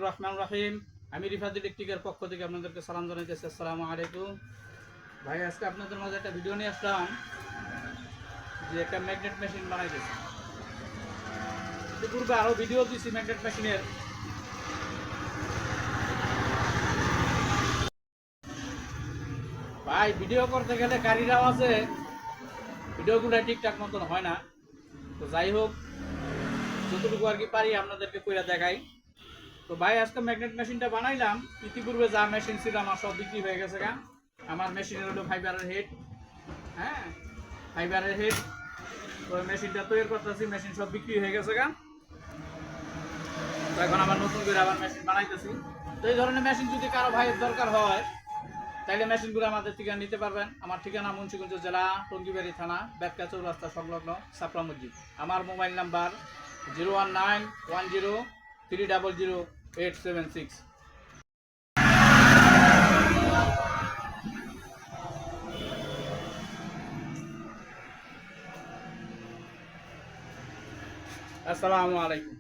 রহমান রহিম। আমি রিফাত ইলেকট্রিকের পক্ষ থেকে আপনাদেরকে সালাম জানাইতেছি। আসসালামু আলাইকুম ভাই। আজকে আপনাদের মাঝে একটা ভিডিও নিয়ে আসলাম যে একটা ম্যাগনেট মেশিন বানাইতেছি। পূর্বে আরও ভিডিও দিয়েছি ম্যাগনেট মেশিনের। ভাই ভিডিও করতে গেলে গাড়ির আওয়াজে ভিডিওগুলো ঠিকঠাক মতন হয় না। তো যাই হোক, যতটুকু আর কি পারি আপনাদেরকে কইরা দেখাই। তো ভাই আজকে ম্যাগনেট মেশিনটা বানাইলাম। ইতিপূর্বে যা মেশিন ছিল আমার সব বিক্রি হয়ে গেছে গা। আমার মেশিনের হলো ফাইবারের হেড, হ্যাঁ ফাইবারের হেড। তো মেশিনটা তৈরি করতেছি, মেশিন সব বিক্রি হয়ে গেছে গা। তো এখন আবার নতুন করে আবার মেশিন বানাইতেছি। তো এই ধরনের মেশিন যদি কারো ভাইয়ের দরকার হয় তাইলে মেশিনগুলো আমাদের থেকে নিতে পারবেন। আমার ঠিকানা মুন্সিগঞ্জ জেলা, টঙ্গিবাড়ি থানা, বেতকা চৌরাস্তা সংলগ্ন সাপড়া মসজিদ। আমার মোবাইল নাম্বার 01910300876। আসসালামু আলাইকুম।